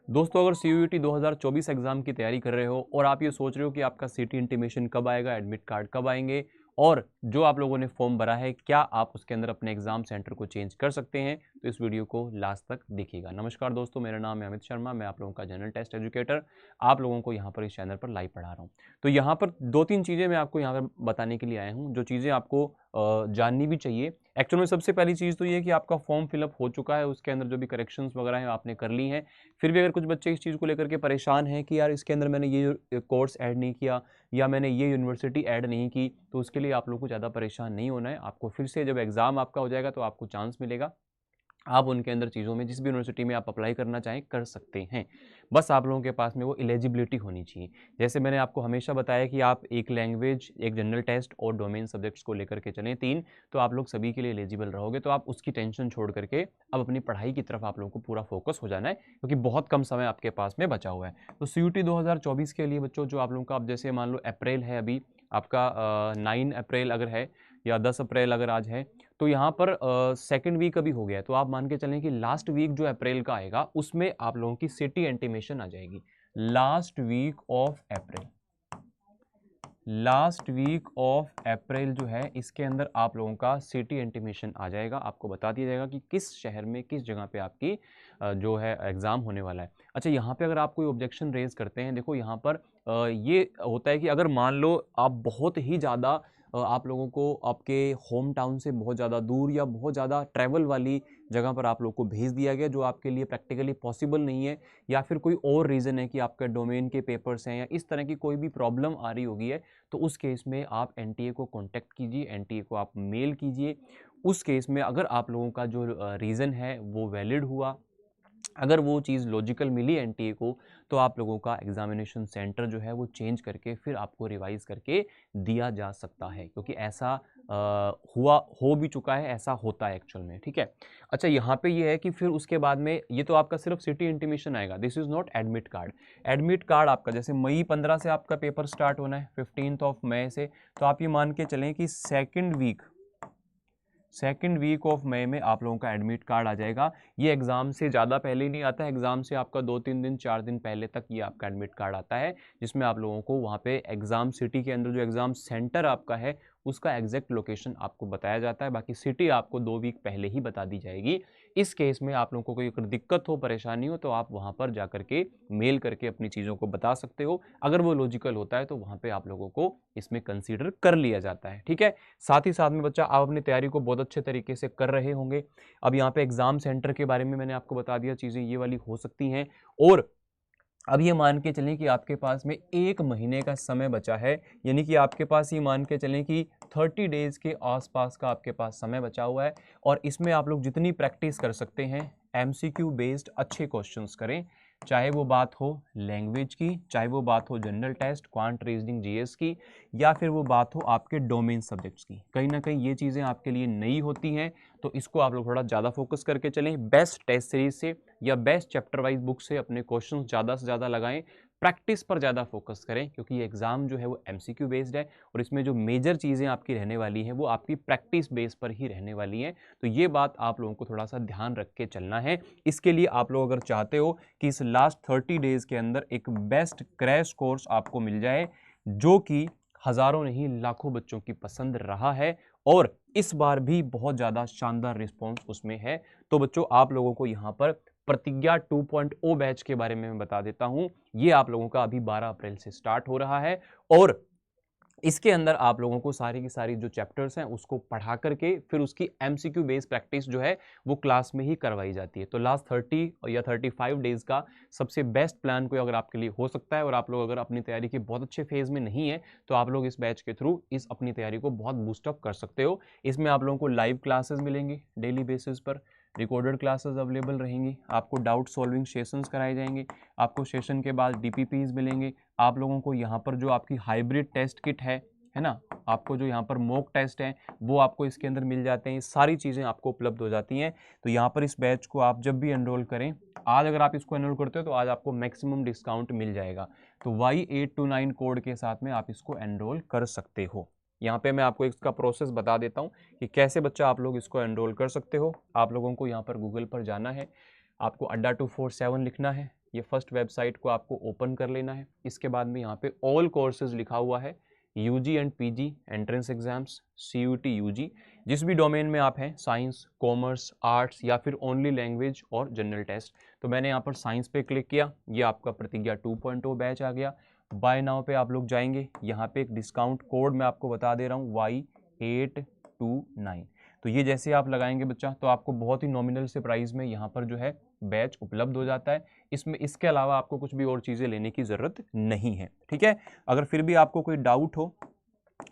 दोस्तों, अगर CUET 2024 exam की तैयारी कर रहे हो और आप ये सोच रहे हो कि आपका सिटी इंटीमेशन कब आएगा, एडमिट कार्ड कब आएंगे, और जो आप लोगों ने फॉर्म भरा है क्या आप उसके अंदर अपने एग्जाम सेंटर को चेंज कर सकते हैं, तो इस वीडियो को लास्ट तक देखिएगा। नमस्कार दोस्तों, मेरा नाम है अमित शर्मा, मैं आप लोगों का जनरल टेस्ट एजुकेटर आप लोगों को यहाँ पर इस चैनल पर लाइव पढ़ा रहा हूँ। तो यहाँ पर दो तीन चीज़ें मैं आपको यहाँ पर बताने के लिए आया हूँ, जो चीज़ें आपको जाननी भी चाहिए। एक्चुअल में सबसे पहली चीज़ तो ये है कि आपका फॉर्म फिलअप हो चुका है, उसके अंदर जो भी करेक्शंस वगैरह हैं आपने कर ली हैं। फिर भी अगर कुछ बच्चे इस चीज़ को लेकर के परेशान हैं कि यार इसके अंदर मैंने ये कोर्स ऐड नहीं किया या मैंने ये यूनिवर्सिटी ऐड नहीं की, तो उसके लिए आप लोग को ज़्यादा परेशान नहीं होना है। आपको फिर से जब एग्ज़ाम आपका हो जाएगा तो आपको चांस मिलेगा, आप उनके अंदर चीज़ों में जिस भी यूनिवर्सिटी में आप अप्लाई करना चाहें कर सकते हैं। बस आप लोगों के पास में वो एलिजिबिलिटी होनी चाहिए। जैसे मैंने आपको हमेशा बताया कि आप एक लैंग्वेज, एक जनरल टेस्ट और डोमेन सब्जेक्ट्स को लेकर के चलें 3, तो आप लोग सभी के लिए एलिजिबल रहोगे। तो आप उसकी टेंशन छोड़ करके अब अपनी पढ़ाई की तरफ आप लोगों को पूरा फोकस हो जाना है, क्योंकि बहुत कम समय आपके पास में बचा हुआ है। तो CUET 2024 के लिए बच्चों, जो आप लोगों का अब जैसे मान लो अप्रैल है अभी आपका, 9 अप्रैल अगर है या 10 अप्रैल अगर आज है, तो यहाँ पर सेकंड वीक अभी हो गया है, तो आप मान के चलें कि लास्ट वीक जो अप्रैल का आएगा उसमें आप लोगों की सिटी इंटीमेशन आ जाएगी। Last week of April, last week of April जो है इसके अंदर आप लोगों का सिटी इंटीमेशन आ जाएगा। आपको बता दिया जाएगा कि किस शहर में किस जगह पे आपकी जो है एग्ज़ाम होने वाला है। अच्छा, यहाँ पे अगर आप कोई ऑब्जेक्शन रेज करते हैं, देखो यहाँ पर ये होता है कि अगर मान लो आप बहुत ही ज़्यादा आप लोगों को आपके होम टाउन से बहुत ज़्यादा दूर या बहुत ज़्यादा ट्रैवल वाली जगह पर आप लोग को भेज दिया गया, जो आपके लिए प्रैक्टिकली पॉसिबल नहीं है, या फिर कोई और रीज़न है कि आपका डोमेन के पेपर्स हैं या इस तरह की कोई भी प्रॉब्लम आ रही होगी है, तो उस केस में आप एनटीए को कांटेक्ट कीजिए, एनटीए को आप मेल कीजिए। उस केस में अगर आप लोगों का जो रीज़न है वो वैलिड हुआ, अगर वो चीज़ लॉजिकल मिली एनटीए को, तो आप लोगों का एग्जामिनेशन सेंटर जो है वो चेंज करके फिर आपको रिवाइज करके दिया जा सकता है, क्योंकि ऐसा हुआ हो भी चुका है, ऐसा होता है एक्चुअल में। ठीक है। अच्छा, यहाँ पे ये है कि फिर उसके बाद में ये तो आपका सिर्फ सिटी इंटीमेशन आएगा, this is not admit card. Admit card आपका जैसे मई 15 से आपका पेपर स्टार्ट होना है, 15 मई से, तो आप ये मान के चलें कि सेकेंड वीक ऑफ मई में आप लोगों का एडमिट कार्ड आ जाएगा। ये एग्ज़ाम से ज़्यादा पहले नहीं आता है, एग्ज़ाम से आपका 2-3 दिन 4 दिन पहले तक ये आपका एडमिट कार्ड आता है, जिसमें आप लोगों को वहाँ पे एग्ज़ाम सिटी के अंदर जो एग्ज़ाम सेंटर आपका है उसका एग्जैक्ट लोकेशन आपको बताया जाता है। बाकी सिटी आपको 2 वीक पहले ही बता दी जाएगी। इस केस में आप लोगों को कोई अगर दिक्कत हो, परेशानी हो, तो आप वहाँ पर जा करके मेल करके अपनी चीज़ों को बता सकते हो। अगर वो लॉजिकल होता है तो वहाँ पे आप लोगों को इसमें कंसीडर कर लिया जाता है। ठीक है। साथ ही साथ में बच्चा, आप अपनी तैयारी को बहुत अच्छे तरीके से कर रहे होंगे। अब यहाँ पे एग्जाम सेंटर के बारे में मैंने आपको बता दिया, चीज़ें ये वाली हो सकती हैं। और अब ये मान के चलें कि आपके पास में 1 महीने का समय बचा है, यानी कि आपके पास ये मान के चलें कि 30 डेज के आसपास का आपके पास समय बचा हुआ है। और इसमें आप लोग जितनी प्रैक्टिस कर सकते हैं, एमसीक्यू बेस्ड अच्छे क्वेश्चंस करें, चाहे वो बात हो लैंग्वेज की, चाहे वो बात हो general test, quant, reasoning, GS की, या फिर वो बात हो आपके डोमेन सब्जेक्ट्स की। कहीं ना कहीं ये चीज़ें आपके लिए नई होती हैं, तो इसको आप लोग थोड़ा ज़्यादा फोकस करके चलें। बेस्ट टेस्ट सीरीज से या बेस्ट चैप्टर वाइज बुक से अपने क्वेश्चंस ज़्यादा से ज़्यादा लगाएं, प्रैक्टिस पर ज़्यादा फोकस करें, क्योंकि ये एग्ज़ाम जो है वो एमसीक्यू बेस्ड है और इसमें जो मेजर चीज़ें आपकी रहने वाली हैं वो आपकी प्रैक्टिस बेस पर ही रहने वाली हैं। तो ये बात आप लोगों को थोड़ा सा ध्यान रख के चलना है। इसके लिए आप लोग अगर चाहते हो कि इस लास्ट 30 डेज के अंदर एक बेस्ट क्रैश कोर्स आपको मिल जाए, जो कि हज़ारों नहीं लाखों बच्चों की पसंद रहा है और इस बार भी बहुत ज़्यादा शानदार रिस्पॉन्स उसमें है, तो बच्चों आप लोगों को यहाँ पर प्रतिज्ञा 2.0 बैच के बारे में मैं बता देता हूं। ये आप लोगों का अभी 12 अप्रैल से स्टार्ट हो रहा है और इसके अंदर आप लोगों को सारी की सारी जो चैप्टर्स हैं उसको पढ़ा करके फिर उसकी एमसीक्यू बेस्ड प्रैक्टिस जो है वो क्लास में ही करवाई जाती है। तो लास्ट 30 या 35 डेज का सबसे बेस्ट प्लान कोई अगर आपके लिए हो सकता है और आप लोग अगर अपनी तैयारी के बहुत अच्छे फेज में नहीं है, तो आप लोग इस बैच के थ्रू इस अपनी तैयारी को बहुत बूस्टअप कर सकते हो। इसमें आप लोगों को लाइव क्लासेस मिलेंगी डेली बेसिस पर, रिकॉर्डेड क्लासेस अवेलेबल रहेंगी, आपको डाउट सॉल्विंग सेशंस कराए जाएंगे, आपको सेशन के बाद डीपीपीज मिलेंगे, आप लोगों को यहाँ पर जो आपकी हाइब्रिड टेस्ट किट है ना, आपको जो यहाँ पर मॉक टेस्ट है वो आपको इसके अंदर मिल जाते हैं। ये सारी चीज़ें आपको उपलब्ध हो जाती हैं। तो यहाँ पर इस बैच को आप जब भी एनरोल करें, आज अगर आप इसको एनरोल करते हो तो आज आपको मैक्सिमम डिस्काउंट मिल जाएगा। तो Y829 कोड के साथ में आप इसको एनरोल कर सकते हो। यहाँ पे मैं आपको इसका प्रोसेस बता देता हूँ कि कैसे बच्चा आप लोग इसको एनरोल कर सकते हो। आप लोगों को यहाँ पर गूगल पर जाना है, आपको अड्डा 247 लिखना है, ये फर्स्ट वेबसाइट को आपको ओपन कर लेना है। इसके बाद में यहाँ पे ऑल कोर्सेज लिखा हुआ है, UG and PG entrance exams, CUT UG, जिस भी डोमेन में आप हैं, साइंस, कॉमर्स, आर्ट्स या फिर ओनली लैंग्वेज और जनरल टेस्ट। तो मैंने यहाँ पर साइंस पे क्लिक किया, ये आपका प्रतिज्ञा 2.0 बैच आ गया। बाय नाउ पे आप लोग जाएंगे, यहाँ पे एक डिस्काउंट कोड मैं आपको बता दे रहा हूँ Y829। तो ये जैसे आप लगाएंगे बच्चा, तो आपको बहुत ही नॉमिनल से प्राइस में यहाँ पर जो है बैच उपलब्ध हो जाता है। इसमें इसके अलावा आपको कुछ भी और चीज़ें लेने की ज़रूरत नहीं है, ठीक है। अगर फिर भी आपको कोई डाउट हो,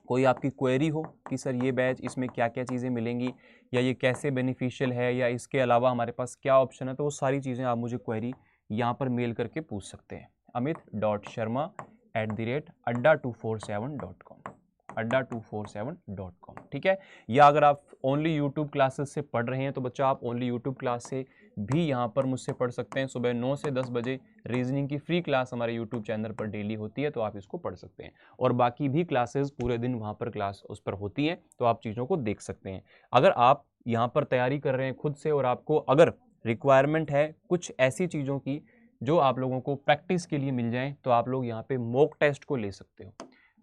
कोई आपकी क्वेरी हो कि सर ये बैच, इसमें क्या क्या चीज़ें मिलेंगी, या ये कैसे बेनिफिशियल है, या इसके अलावा हमारे पास क्या ऑप्शन है, तो वो सारी चीज़ें आप मुझे क्वेरी यहाँ पर मेल करके पूछ सकते हैं, amit.sharma@adda247.com, adda247.com, ठीक है। या अगर आप ओनली यूट्यूब क्लासेस से पढ़ रहे हैं तो बच्चा आप ओनली यूट्यूब क्लास से भी यहाँ पर मुझसे पढ़ सकते हैं। सुबह 9 से 10 बजे रीजनिंग की फ्री क्लास हमारे यूट्यूब चैनल पर डेली होती है, तो आप इसको पढ़ सकते हैं। और बाकी भी क्लासेस पूरे दिन वहाँ पर क्लास उस पर होती हैं, तो आप चीज़ों को देख सकते हैं। अगर आप यहाँ पर तैयारी कर रहे हैं खुद से और आपको अगर रिक्वायरमेंट है कुछ ऐसी चीज़ों की जो आप लोगों को प्रैक्टिस के लिए मिल जाएं, तो आप लोग यहाँ पे मॉक टेस्ट को ले सकते हो।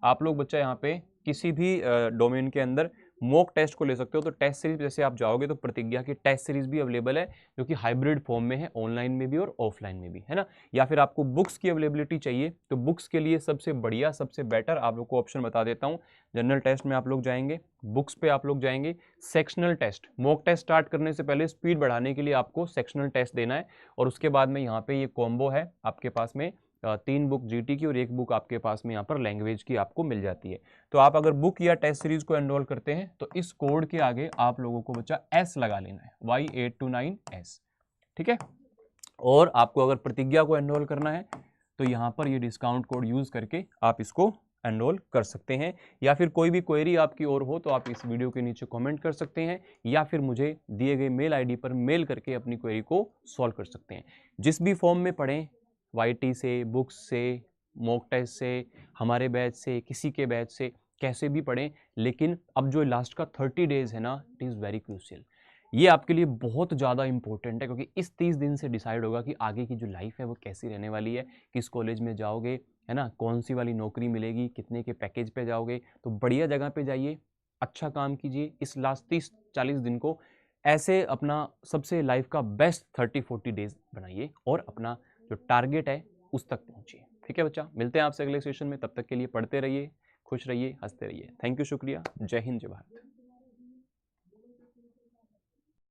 आप लोग बच्चा यहाँ पे किसी भी डोमेन के अंदर मॉक टेस्ट को ले सकते हो। तो टेस्ट सीरीज जैसे आप जाओगे तो प्रतिज्ञा की टेस्ट सीरीज भी अवेलेबल है, जो कि हाइब्रिड फॉर्म में है, ऑनलाइन में भी और ऑफलाइन में भी, है ना। या फिर आपको बुक्स की अवेलेबिलिटी चाहिए, तो बुक्स के लिए सबसे बढ़िया, सबसे बेटर आप लोग को ऑप्शन बता देता हूँ। जनरल टेस्ट में आप लोग जाएंगे, बुक्स पे आप लोग जाएंगे, sectional test, mock test start करने से पहले स्पीड बढ़ाने के लिए आपको सेक्शनल टेस्ट देना है। और उसके बाद में यहाँ पे ये कॉम्बो है आपके पास में, 3 बुक जीटी की और 1 बुक आपके पास में यहाँ पर लैंग्वेज की आपको मिल जाती है। तो आप अगर बुक या टेस्ट सीरीज को एनरोल करते हैं तो इस कोड के आगे आप लोगों को बच्चा S लगा लेना है, Y829S, ठीक है। और आपको अगर प्रतिज्ञा को एनरोल करना है तो यहाँ पर ये डिस्काउंट कोड यूज करके आप इसको एनरोल कर सकते हैं। या फिर कोई भी क्वेरी आपकी और हो तो आप इस वीडियो के नीचे कमेंट कर सकते हैं, या फिर मुझे दिए गए मेल आईडी पर मेल करके अपनी क्वेरी को सॉल्व कर सकते हैं। जिस भी फॉर्म में पढ़ें, YT से, बुक्स से, मॉक टेस्ट से, हमारे बैच से, किसी के बैच से, कैसे भी पढ़ें, लेकिन अब जो लास्ट का 30 डेज है ना, इट इज़ वेरी क्रूशियल। ये आपके लिए बहुत ज़्यादा इंपॉर्टेंट है, क्योंकि इस 30 दिन से डिसाइड होगा कि आगे की जो लाइफ है वो कैसी रहने वाली है, किस कॉलेज में जाओगे, है ना, कौन सी वाली नौकरी मिलेगी, कितने के पैकेज पे जाओगे। तो बढ़िया जगह पे जाइए, अच्छा काम कीजिए, इस लास्ट 30-40 दिन को ऐसे अपना सबसे लाइफ का बेस्ट 30-40 डेज बनाइए और अपना जो टारगेट है उस तक पहुंचिए, ठीक है बच्चा। मिलते हैं आपसे अगले सेशन में, तब तक के लिए पढ़ते रहिए, खुश रहिए, हंसते रहिए। थैंक यू, शुक्रिया, जय हिंद, जय भारत।